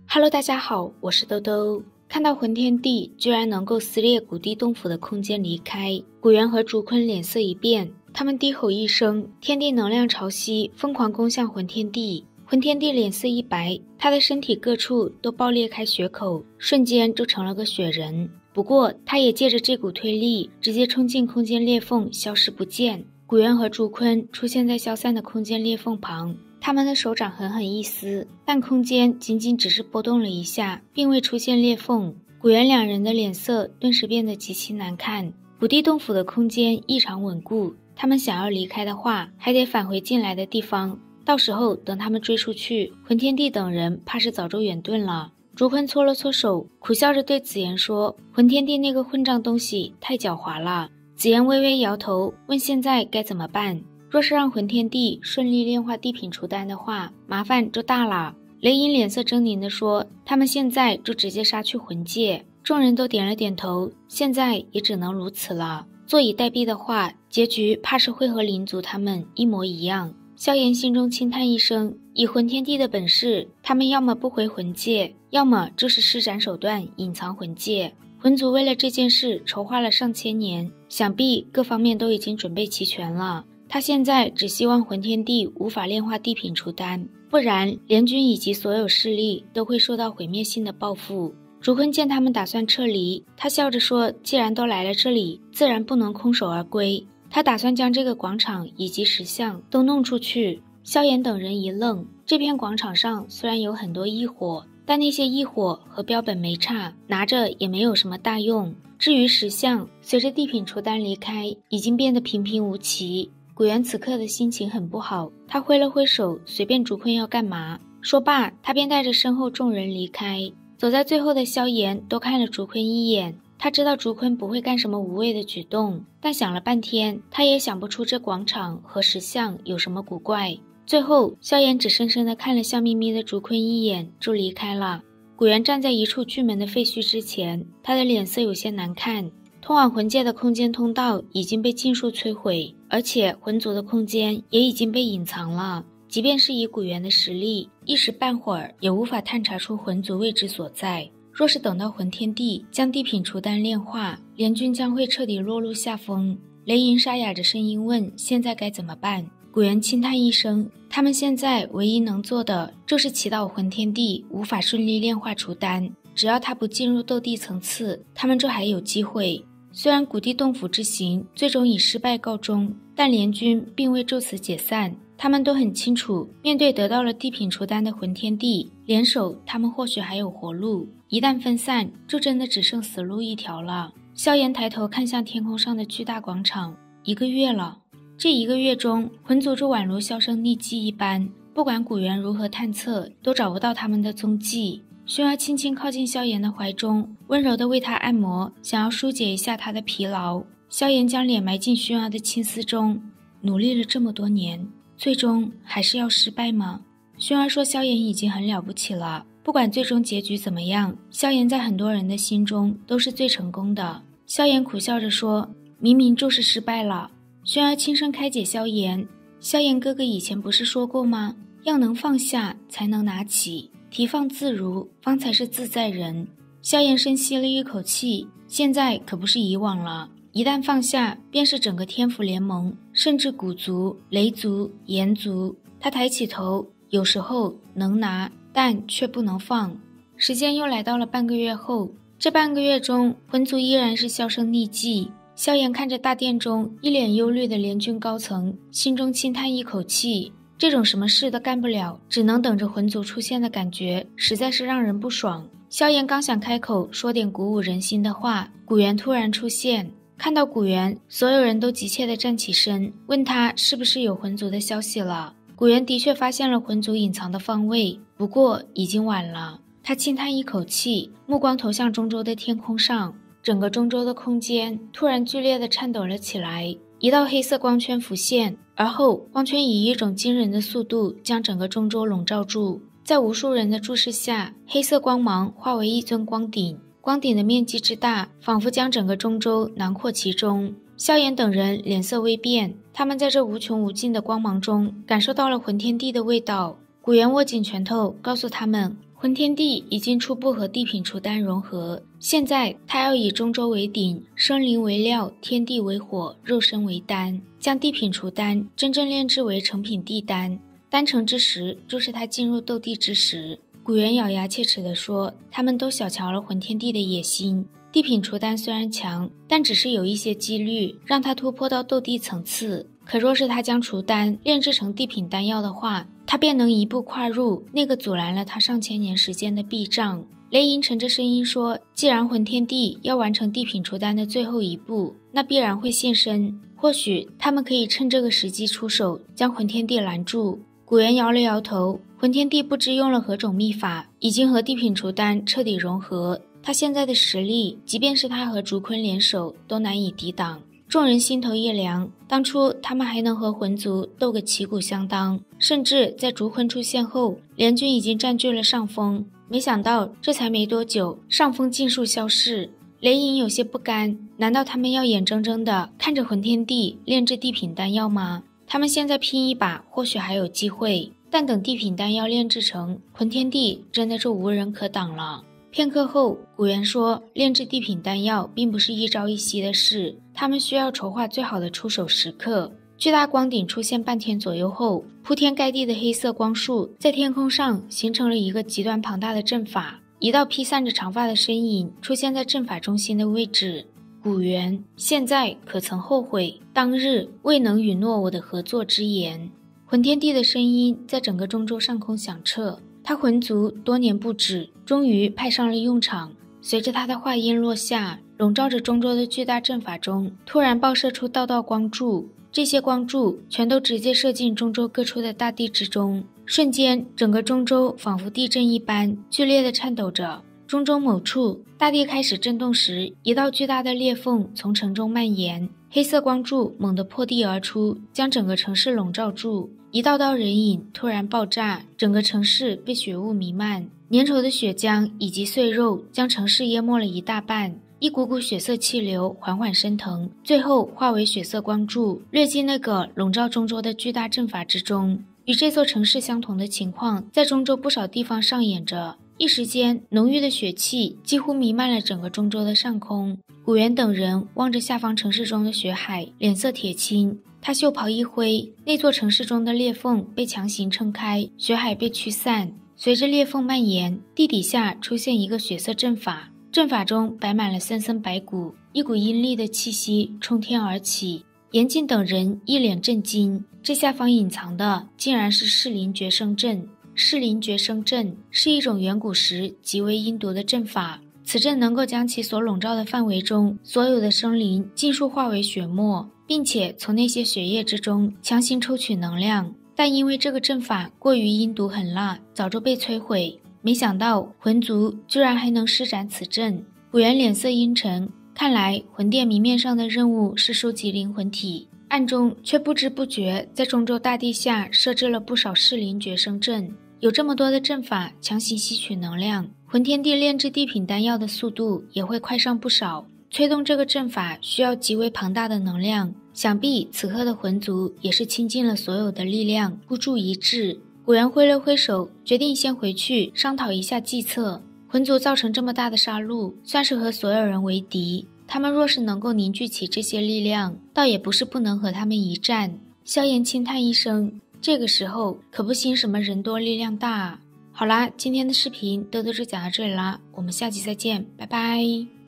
Hello， 大家好，我是兜兜。看到魂天帝居然能够撕裂古地洞府的空间离开，古元和竹坤脸色一变，他们低吼一声，天地能量潮汐疯狂攻向魂天帝。魂天帝脸色一白，他的身体各处都爆裂开血口，瞬间就成了个雪人。不过他也借着这股推力，直接冲进空间裂缝，消失不见。古元和竹坤出现在消散的空间裂缝旁，他们的手掌狠狠一撕，但空间仅仅只是波动了一下，并未出现裂缝。古元两人的脸色顿时变得极其难看。古地洞府的空间异常稳固，他们想要离开的话，还得返回进来的地方。到时候等他们追出去，魂天帝等人怕是早就远遁了。竹坤搓了搓手，苦笑着对紫妍说：“魂天帝那个混账东西太狡猾了。”紫妍微微摇头，问现在该怎么办？若是让魂天帝顺利炼化地品除丹的话，麻烦就大了。雷音脸色狰狞地说：“他们现在就直接杀去魂界。”众人都点了点头，现在也只能如此了。坐以待毙的话，结局怕是会和灵族他们一模一样。萧炎心中轻叹一声，以魂天帝的本事，他们要么不回魂界，要么就是施展手段隐藏魂界。魂族为了这件事筹划了上千年，想必各方面都已经准备齐全了。他现在只希望魂天帝无法炼化地品除丹，不然联军以及所有势力都会受到毁灭性的报复。竹坤见他们打算撤离，他笑着说：“既然都来了这里，自然不能空手而归。”他打算将这个广场以及石像都弄出去。萧炎等人一愣，这片广场上虽然有很多异火，但那些异火和标本没差，拿着也没有什么大用。至于石像，随着地品除丹离开，已经变得平平无奇。古元此刻的心情很不好，他挥了挥手，随便竹坤要干嘛。说罢，他便带着身后众人离开。走在最后的萧炎多看了竹坤一眼，他知道竹坤不会干什么无谓的举动，但想了半天，他也想不出这广场和石像有什么古怪。最后，萧炎只深深地看了笑眯眯的竹坤一眼，就离开了。古元站在一处巨门的废墟之前，他的脸色有些难看。通往魂界的空间通道已经被尽数摧毁，而且魂族的空间也已经被隐藏了。即便是以古元的实力，一时半会儿也无法探查出魂族位置所在。若是等到魂天帝将地品除丹炼化，联军将会彻底落入下风。雷银沙哑着声音问：“现在该怎么办？”古元轻叹一声：“他们现在唯一能做的就是祈祷魂天帝无法顺利炼化除丹，只要他不进入斗帝层次，他们就还有机会。”虽然古地洞府之行最终以失败告终，但联军并未就此解散。他们都很清楚，面对得到了地品除丹的魂天帝，联手他们或许还有活路，一旦分散，就真的只剩死路一条了。萧炎抬头看向天空上的巨大广场，1个月了。这1个月中，魂族就宛如销声匿迹一般，不管古元如何探测，都找不到他们的踪迹。薰儿轻轻靠近萧炎的怀中，温柔地为他按摩，想要疏解一下他的疲劳。萧炎将脸埋进薰儿的青丝中，努力了这么多年，最终还是要失败吗？薰儿说萧炎已经很了不起了，不管最终结局怎么样，萧炎在很多人的心中都是最成功的。萧炎苦笑着说：“明明就是失败了。”薰儿轻声开解萧炎：“萧炎哥哥以前不是说过吗？要能放下才能拿起，提放自如，方才是自在人。”萧炎深吸了一口气，现在可不是以往了，一旦放下，便是整个天府联盟，甚至古族、雷族、炎族。他抬起头，有时候能拿，但却不能放。时间又来到了半个月后，这半个月中，魂族依然是销声匿迹。萧炎看着大殿中一脸忧虑的联军高层，心中轻叹一口气。这种什么事都干不了，只能等着魂族出现的感觉，实在是让人不爽。萧炎刚想开口说点鼓舞人心的话，古元突然出现。看到古元，所有人都急切地站起身，问他是不是有魂族的消息了。古元的确发现了魂族隐藏的方位，不过已经晚了。他轻叹一口气，目光投向中州的天空上，整个中州的空间突然剧烈地颤抖了起来，一道黑色光圈浮现，而后光圈以一种惊人的速度将整个中州笼罩住。在无数人的注视下，黑色光芒化为一尊光顶，光顶的面积之大，仿佛将整个中州囊括其中。萧炎等人脸色微变，他们在这无穷无尽的光芒中感受到了魂天地的味道。古元握紧拳头，告诉他们，浑天帝已经初步和地品除丹融合，现在他要以中州为鼎，生灵为料，天地为火，肉身为丹，将地品除丹真正炼制为成品地丹。丹成之时，就是他进入斗帝之时。古元咬牙切齿地说，他们都小瞧了浑天帝的野心。地品除丹虽然强，但只是有一些几率让他突破到斗帝层次。可若是他将除丹炼制成地品丹药的话，他便能一步跨入那个阻拦了他上千年时间的壁障。雷音沉着声音说，既然浑天帝要完成地品除丹的最后一步，那必然会现身，或许他们可以趁这个时机出手，将浑天帝拦住。古元摇了摇头，浑天帝不知用了何种秘法，已经和地品除丹彻底融合，他现在的实力，即便是他和竺坤联手都难以抵挡。众人心头一凉，当初他们还能和浑族斗个旗鼓相当，甚至在竺坤出现后，联军已经占据了上风。没想到这才没多久，上风尽数消逝。雷影有些不甘，难道他们要眼睁睁地看着浑天帝炼制地品丹药吗？他们现在拼一把，或许还有机会，但等地品丹药炼制成，浑天帝真的就无人可挡了。片刻后，古元说，炼制地品丹药并不是一朝一夕的事，他们需要筹划最好的出手时刻。巨大光顶出现半天左右后，铺天盖地的黑色光束在天空上形成了一个极端庞大的阵法，一道披散着长发的身影出现在阵法中心的位置。古元，现在可曾后悔当日未能允诺我的合作之言？浑天帝的声音在整个中州上空响彻，他浑族多年不止，终于派上了用场。随着他的话音落下，笼罩着中州的巨大阵法中突然爆射出道道光柱，这些光柱全都直接射进中州各处的大地之中，瞬间整个中州仿佛地震一般剧烈地颤抖着。中州某处大地开始震动时，一道巨大的裂缝从城中蔓延，黑色光柱猛地破地而出，将整个城市笼罩住。一道道人影突然爆炸，整个城市被血雾弥漫，粘稠的血浆以及碎肉将城市淹没了一大半。一股股血色气流缓缓升腾，最后化为血色光柱，掠进那个笼罩中州的巨大阵法之中。与这座城市相同的情况在中州不少地方上演着，一时间浓郁的血气几乎弥漫了整个中州的上空。古元等人望着下方城市中的血海，脸色铁青。他袖袍一挥，那座城市中的裂缝被强行撑开，血海被驱散。随着裂缝蔓延，地底下出现一个血色阵法，阵法中摆满了森森白骨，一股阴戾的气息冲天而起。严禁等人一脸震惊，这下方隐藏的竟然是噬灵绝生阵。噬灵绝生阵是一种远古时极为阴毒的阵法，此阵能够将其所笼罩的范围中所有的生灵尽数化为血沫，并且从那些血液之中强行抽取能量。但因为这个阵法过于阴毒狠辣，早就被摧毁。没想到魂族居然还能施展此阵。古元脸色阴沉，看来魂殿明面上的任务是收集灵魂体，暗中却不知不觉在中州大地下设置了不少噬灵绝生阵。有这么多的阵法强行吸取能量，浑天帝炼制地品丹药的速度也会快上不少。催动这个阵法需要极为庞大的能量，想必此刻的魂族也是倾尽了所有的力量孤注一掷。古元挥了挥手，决定先回去商讨一下计策。魂族造成这么大的杀戮，算是和所有人为敌，他们若是能够凝聚起这些力量，倒也不是不能和他们一战。萧炎轻叹一声，这个时候可不兴什么人多力量大啊。好啦，今天的视频豆豆就讲到这里啦，我们下期再见，拜拜。